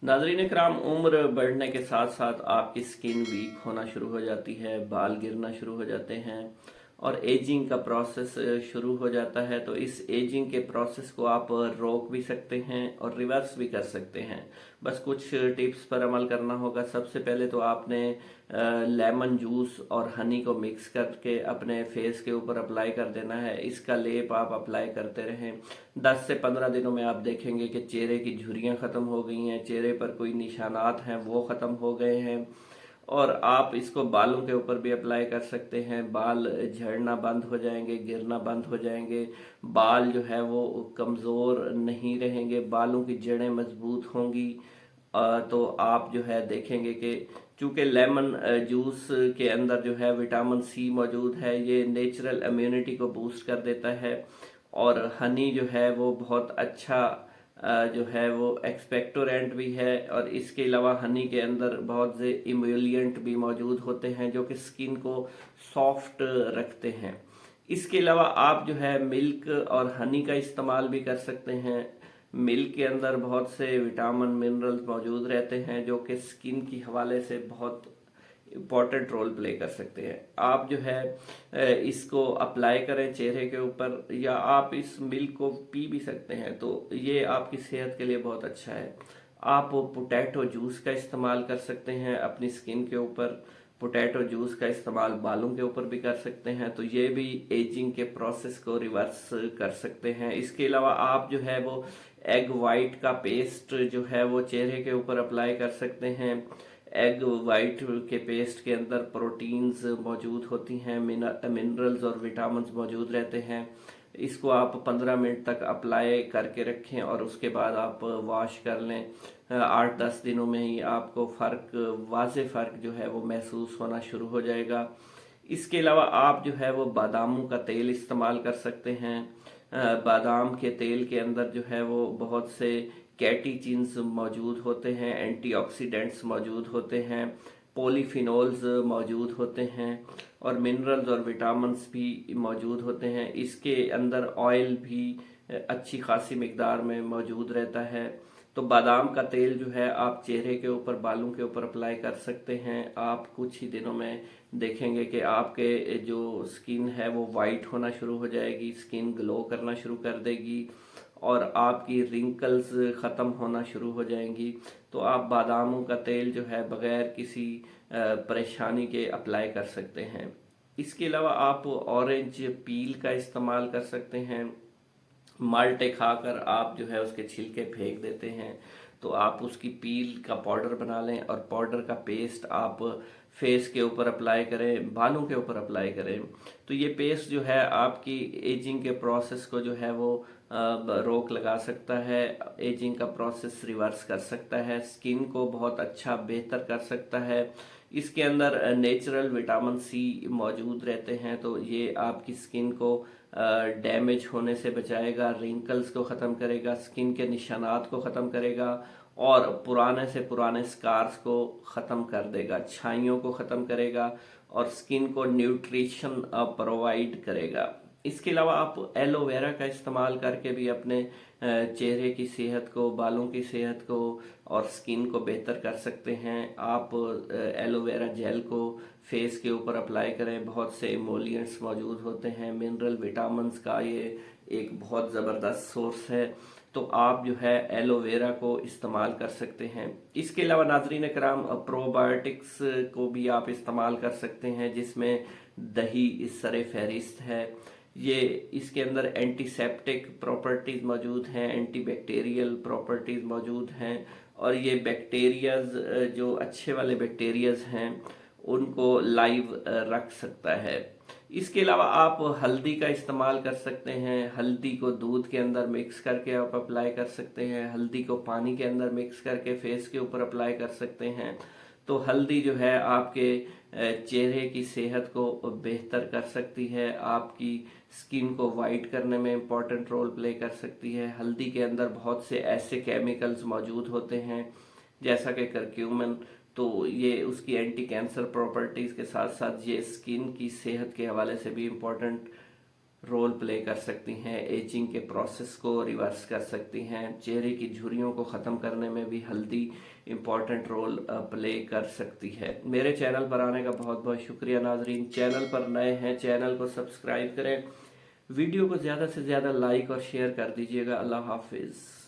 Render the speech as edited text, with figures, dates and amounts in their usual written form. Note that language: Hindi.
नाज़रीन इकराम, उम्र बढ़ने के साथ साथ आपकी स्किन वीक होना शुरू हो जाती है, बाल गिरना शुरू हो जाते हैं और एजिंग का प्रोसेस शुरू हो जाता है। तो इस एजिंग के प्रोसेस को आप रोक भी सकते हैं और रिवर्स भी कर सकते हैं। बस कुछ टिप्स पर अमल करना होगा। सबसे पहले तो आपने लेमन जूस और हनी को मिक्स करके अपने फेस के ऊपर अप्लाई कर देना है। इसका लेप आप अप्लाई करते रहें। 10 से 15 दिनों में आप देखेंगे कि चेहरे की झुर्रियाँ ख़त्म हो गई हैं, चेहरे पर कोई निशानात हैं वो ख़त्म हो गए हैं। और आप इसको बालों के ऊपर भी अप्लाई कर सकते हैं। बाल झड़ना बंद हो जाएंगे, गिरना बंद हो जाएंगे, बाल जो है वो कमज़ोर नहीं रहेंगे, बालों की जड़ें मजबूत होंगी। तो आप जो है देखेंगे कि चूँकि लेमन जूस के अंदर जो है विटामिन सी मौजूद है, ये नेचुरल इम्यूनिटी को बूस्ट कर देता है। और हनी जो है वो बहुत अच्छा जो है वो एक्सपेक्टोरेंट भी है। और इसके अलावा हनी के अंदर बहुत से इमोलियंट भी मौजूद होते हैं जो कि स्किन को सॉफ्ट रखते हैं। इसके अलावा आप जो है मिल्क और हनी का इस्तेमाल भी कर सकते हैं। मिल्क के अंदर बहुत से विटामिन मिनरल्स मौजूद रहते हैं जो कि स्किन की हवाले से बहुत इम्पॉर्टेंट रोल प्ले कर सकते हैं। आप जो है इसको अप्लाई करें चेहरे के ऊपर, या आप इस मिल्क को पी भी सकते हैं, तो ये आपकी सेहत के लिए बहुत अच्छा है। आप पोटैटो जूस का इस्तेमाल कर सकते हैं अपनी स्किन के ऊपर। पोटैटो जूस का इस्तेमाल बालों के ऊपर भी कर सकते हैं, तो ये भी एजिंग के प्रोसेस को रिवर्स कर सकते हैं। इसके अलावा आप जो है वो एग वाइट का पेस्ट जो है वो चेहरे के ऊपर अप्लाई कर सकते हैं। एग वाइट के पेस्ट के अंदर प्रोटीन्स मौजूद होती हैं, मिनरल्स और विटामिन्स मौजूद रहते हैं। इसको आप 15 मिनट तक अप्लाई करके रखें और उसके बाद आप वॉश कर लें। 8-10 दिनों में ही आपको वाज़े फ़र्क जो है वो महसूस होना शुरू हो जाएगा। इसके अलावा आप जो है वो बादामों का तेल इस्तेमाल कर सकते हैं। बादाम के तेल के अंदर जो है वो बहुत से कैटीचिन्स मौजूद होते हैं, एंटीऑक्सीडेंट्स मौजूद होते हैं, पॉलीफिनोल्स मौजूद होते हैं और मिनरल्स और विटामिन्स भी मौजूद होते हैं। इसके अंदर ऑयल भी अच्छी खासी मिकदार में मौजूद रहता है। तो बादाम का तेल जो है आप चेहरे के ऊपर, बालों के ऊपर अप्लाई कर सकते हैं। आप कुछ ही दिनों में देखेंगे कि आपके जो स्किन है वो वाइट होना शुरू हो जाएगी, स्किन ग्लो करना शुरू कर देगी और आपकी रिंकल्स ख़त्म होना शुरू हो जाएंगी। तो आप बादामों का तेल जो है बग़ैर किसी परेशानी के अप्लाई कर सकते हैं। इसके अलावा आप ऑरेंज पील का इस्तेमाल कर सकते हैं। माल्टे खाकर आप जो है उसके छिलके फेंक देते हैं, तो आप उसकी पील का पाउडर बना लें और पाउडर का पेस्ट आप फेस के ऊपर अप्लाई करें, बालों के ऊपर अप्लाई करें। तो ये पेस्ट जो है आपकी एजिंग के प्रोसेस को जो है वो रोक लगा सकता है, एजिंग का प्रोसेस रिवर्स कर सकता है, स्किन को बहुत अच्छा बेहतर कर सकता है। इसके अंदर नेचुरल विटामिन सी मौजूद रहते हैं, तो ये आपकी स्किन को डैमेज होने से बचाएगा, रिंकल्स को ख़त्म करेगा, स्किन के निशानात को ख़त्म करेगा और पुराने से पुराने स्कार्स को ख़त्म कर देगा, छाइयों को ख़त्म करेगा और स्किन को न्यूट्रिशन प्रोवाइड करेगा। इसके अलावा आप एलोवेरा का इस्तेमाल करके भी अपने चेहरे की सेहत को, बालों की सेहत को और स्किन को बेहतर कर सकते हैं। आप एलोवेरा जेल को फेस के ऊपर अप्लाई करें। बहुत से इमोलिएंट्स मौजूद होते हैं, मिनरल विटामिन्स का ये एक बहुत ज़बरदस्त सोर्स है। तो आप जो है एलोवेरा को इस्तेमाल कर सकते हैं। इसके अलावा नाजरीन कराम, प्रोबायोटिक्स को भी आप इस्तेमाल कर सकते हैं, जिसमें दही इस सरे फहरिस्त है। ये इसके अंदर एंटीसेप्टिक प्रॉपर्टीज़ मौजूद हैं, एंटीबैक्टीरियल प्रॉपर्टीज़ मौजूद हैं और ये बैक्टीरियाज जो अच्छे वाले बैक्टीरियाज हैं उनको लाइव रख सकता है। इसके अलावा आप हल्दी का इस्तेमाल कर सकते हैं। हल्दी को दूध के अंदर मिक्स करके आप अप्लाई कर सकते हैं, हल्दी को पानी के अंदर मिक्स करके फेस के ऊपर अप्लाई कर सकते हैं। तो हल्दी जो है आपके चेहरे की सेहत को बेहतर कर सकती है, आपकी स्किन को वाइट करने में इम्पॉर्टेंट रोल प्ले कर सकती है। हल्दी के अंदर बहुत से ऐसे केमिकल्स मौजूद होते हैं जैसा कि करक्यूमिन, तो ये उसकी एंटी कैंसर प्रॉपर्टीज़ के साथ साथ ये स्किन की सेहत के हवाले से भी इम्पोर्टेंट रोल प्ले कर सकती हैं, एजिंग के प्रोसेस को रिवर्स कर सकती हैं, चेहरे की झुर्रियों को ख़त्म करने में भी हल्दी इम्पॉर्टेंट रोल प्ले कर सकती है। मेरे चैनल पर आने का बहुत बहुत शुक्रिया नाजरीन। चैनल पर नए हैं, चैनल को सब्सक्राइब करें, वीडियो को ज़्यादा से ज़्यादा लाइक और शेयर कर दीजिएगा। अल्लाह हाफिज़।